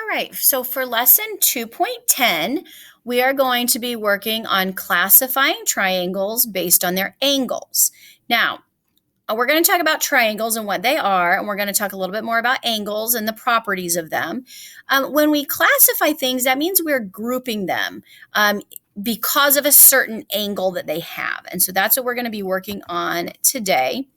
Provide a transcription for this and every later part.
right, so for lesson 2.10, we are going to be working on classifying triangles based on their angles. Now, we're going to talk about triangles and what they are, and we're going to talk a little bit more about angles and the properties of them. When we classify things, that means we're grouping them because of a certain angle that they have. And so that's what we're going to be working on today.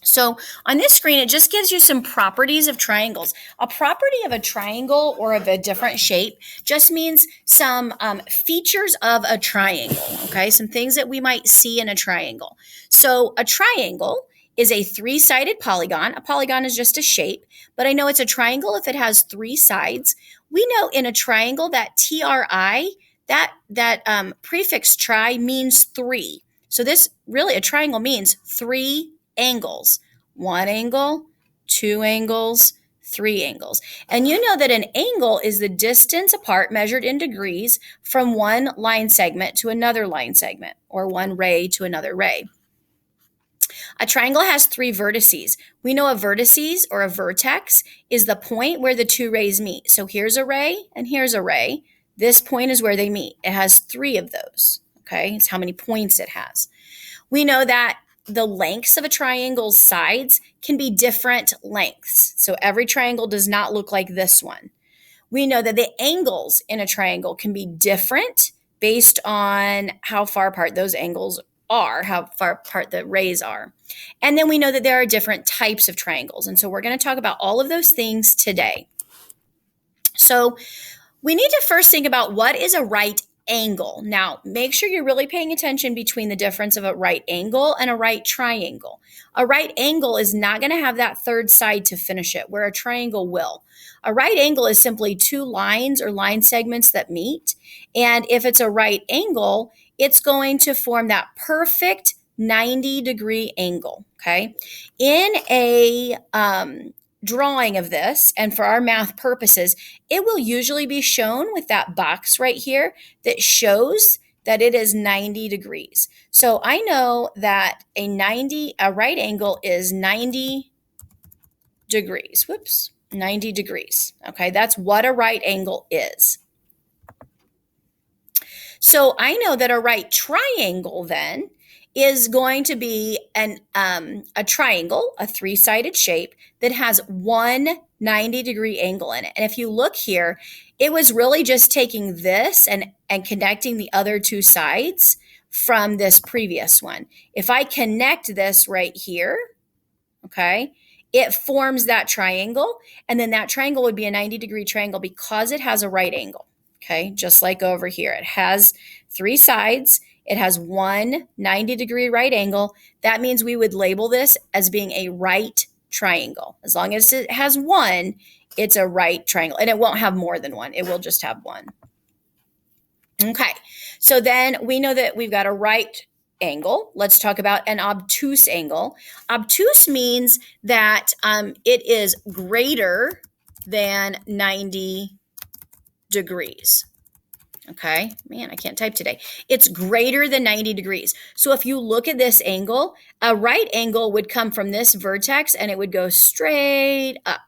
So on this screen, it just gives you some properties of triangles. A property of a triangle or of a different shape just means some features of a triangle, okay? Some things that we might see in a triangle. So a triangle is a three-sided polygon. A polygon is just a shape, but I know it's a triangle if it has three sides. We know in a triangle that tri, that prefix tri means three. So this really, a triangle means three angles. One angle, two angles, three angles. And you know that an angle is the distance apart measured in degrees from one line segment to another line segment, or one ray to another ray. A triangle has three vertices. We know a vertices or a vertex is the point where the two rays meet. So here's a ray and here's a ray. This point is where they meet. It has three of those, okay? It's how many points it has. We know that the lengths of a triangle's sides can be different lengths. So every triangle does not look like this one. We know that the angles in a triangle can be different based on how far apart those angles are, how far apart the rays are. And then we know that there are different types of triangles. And so we're going to talk about all of those things today. So we need to first think about what is a right angle. Now, make sure you're really paying attention between the difference of a right angle and a right triangle. A right angle is not going to have that third side to finish it, where a triangle will. A right angle is simply two lines or line segments that meet. And if it's a right angle, it's going to form that perfect 90-degree angle, okay? In a drawing of this, and for our math purposes, it will usually be shown with that box right here that shows that it is 90 degrees. So I know that a right angle is 90 degrees. 90 degrees. Okay, that's what a right angle is. So I know that a right triangle then is going to be a triangle, a three-sided shape that has one 90-degree angle in it. And if you look here, it was really just taking this and connecting the other two sides from this previous one. If I connect this right here, okay, it forms that triangle, and then that triangle would be a 90-degree triangle because it has a right angle, okay, just like over here. It has three sides. It has one 90-degree right angle. That means we would label this as being a right triangle. As long as it has one, it's a right triangle. And it won't have more than one. It will just have one. Okay, so then we know that we've got a right angle. Let's talk about an obtuse angle. Obtuse means that it is greater than 90 degrees. Okay, man, I can't type today. It's greater than 90 degrees. So if you look at this angle, a right angle would come from this vertex and it would go straight up,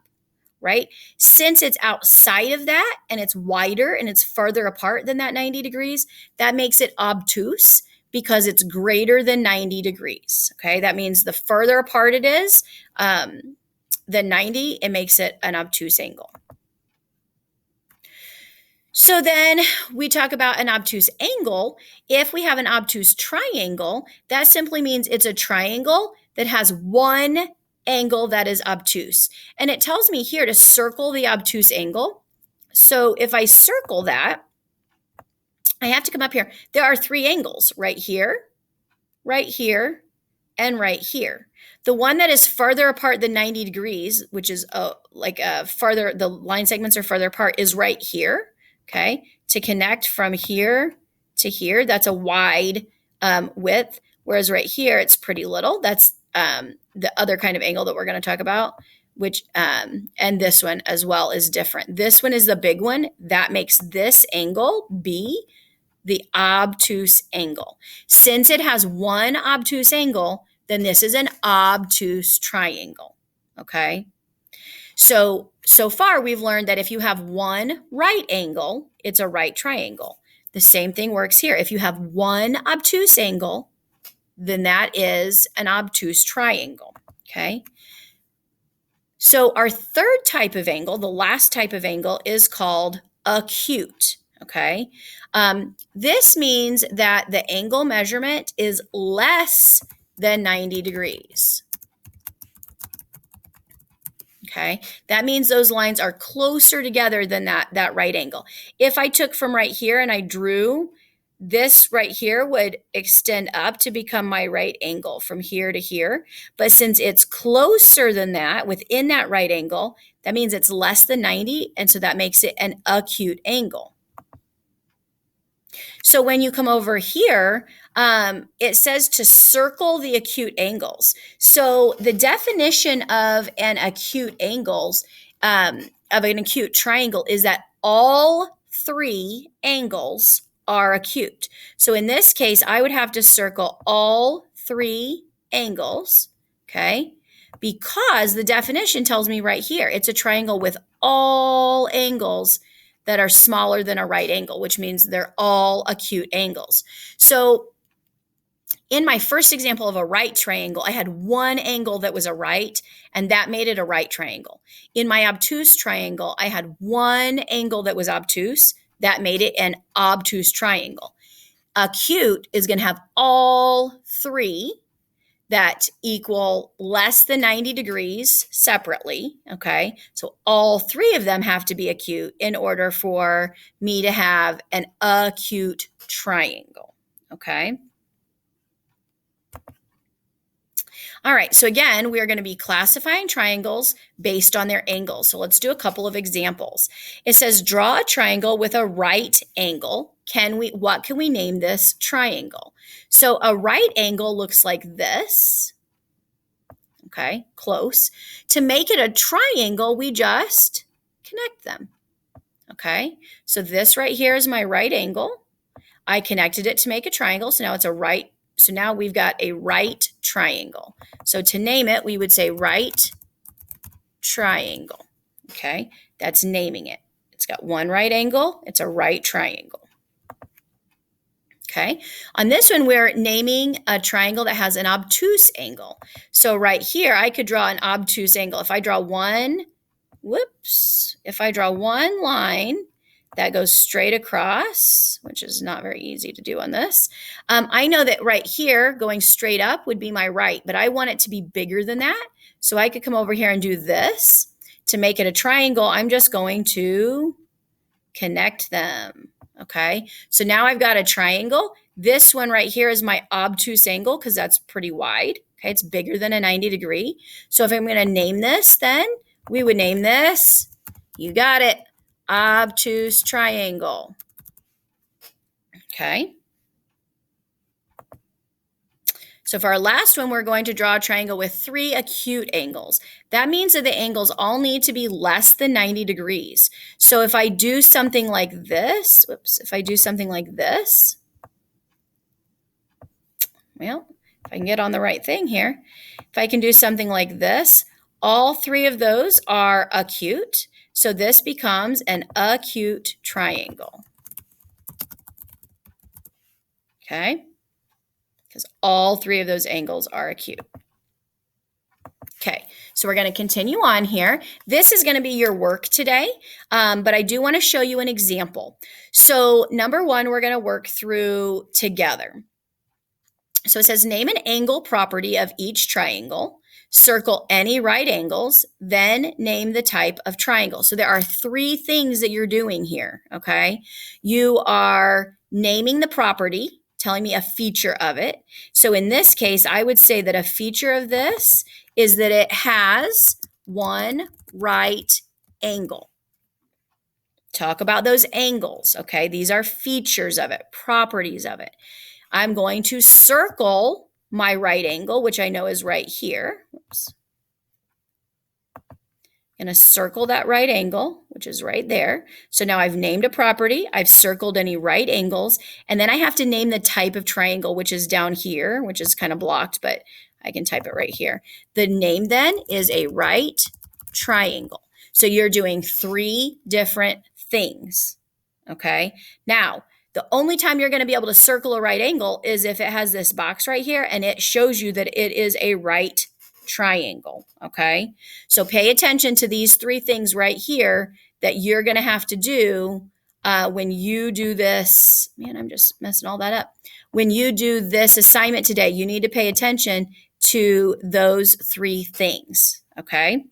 right? Since it's outside of that and it's wider and it's further apart than that 90 degrees, that makes it obtuse because it's greater than 90 degrees, okay? That means the further apart it is than 90, it makes it an obtuse angle. So then we talk about an obtuse angle. If we have an obtuse triangle, that simply means it's a triangle that has one angle that is obtuse. And it tells me here to circle the obtuse angle. So if I circle that, I have to come up here. There are three angles right here, and right here. The one that is further apart than 90 degrees, which is farther, the line segments are further apart, is right here. Okay, to connect from here to here, that's a wide width, whereas right here, it's pretty little. That's the other kind of angle that we're going to talk about, which, and this one as well is different. This one is the big one. That makes this angle be the obtuse angle. Since it has one obtuse angle, then this is an obtuse triangle, okay? So so far we've learned that if you have one right angle, it's a right triangle. The same thing works here. If you have one obtuse angle, then that is an obtuse triangle, okay? So our third type of angle, the last type of angle, is called acute, okay? This means that the angle measurement is less than 90 degrees. Okay, that means those lines are closer together than that right angle. If I took from right here and I drew, this right here would extend up to become my right angle from here to here. But since it's closer than that, within that right angle, that means it's less than 90, and so that makes it an acute angle. So when you come over here, it says to circle the acute angles. So the definition of an acute angles, of an acute triangle, is that all three angles are acute. So in this case, I would have to circle all three angles, okay? Because the definition tells me right here, it's a triangle with all angles that are smaller than a right angle, which means they're all acute angles. So in my first example of a right triangle, I had one angle that was a right, and that made it a right triangle. In my obtuse triangle, I had one angle that was obtuse, that made it an obtuse triangle. Acute is going to have all three that equal less than 90 degrees separately, okay? So all three of them have to be acute in order for me to have an acute triangle, okay? All right, so again, we are going to be classifying triangles based on their angles. So let's do a couple of examples. It says, draw a triangle with a right angle. What can we name this triangle? So a right angle looks like this. Okay, close. To make it a triangle, we just connect them. Okay, so this right here is my right angle. I connected it to make a triangle, so now it's a right. So now we've got a right triangle. So to name it, we would say right triangle. Okay, that's naming it. It's got one right angle. It's a right triangle. Okay, on this one, we're naming a triangle that has an obtuse angle. So right here, I could draw an obtuse angle. If I draw one line that goes straight across, which is not very easy to do on this, I know that right here, going straight up would be my right, but I want it to be bigger than that. So I could come over here and do this. To make it a triangle, I'm just going to connect them. Okay, so now I've got a triangle. This one right here is my obtuse angle because that's pretty wide. Okay, it's bigger than a 90 degree. So if I'm going to name this, then we would name this, you got it, obtuse triangle. Okay. So for our last one, we're going to draw a triangle with three acute angles. That means that the angles all need to be less than 90 degrees. So if I do something like this, well, if I can get on the right thing here, if I can do something like this, all three of those are acute. So this becomes an acute triangle. Okay? Because all three of those angles are acute. Okay, so we're going to continue on here. This is going to be your work today, but I do want to show you an example. So number one, we're going to work through together. So it says, name an angle property of each triangle, circle any right angles, then name the type of triangle. So there are three things that you're doing here, okay? You are naming the property, telling me a feature of it. So in this case, I would say that a feature of this is that it has one right angle. Talk about those angles, okay? These are features of it, properties of it. I'm going to circle my right angle, which I know is right here. Oops. I'm going to circle that right angle, which is right there. So now I've named a property, I've circled any right angles, and then I have to name the type of triangle, which is down here, which is kind of blocked, but I can type it right here. The name then is a right triangle. So you're doing 3 different things. Okay. Now, the only time you're going to be able to circle a right angle is if it has this box right here and it shows you that it is a right triangle. Okay. So pay attention to these 3 things right here that you're going to have to do when you do this. Man, I'm just messing all that up. When you do this assignment today, you need to pay attention to those 3 things. Okay.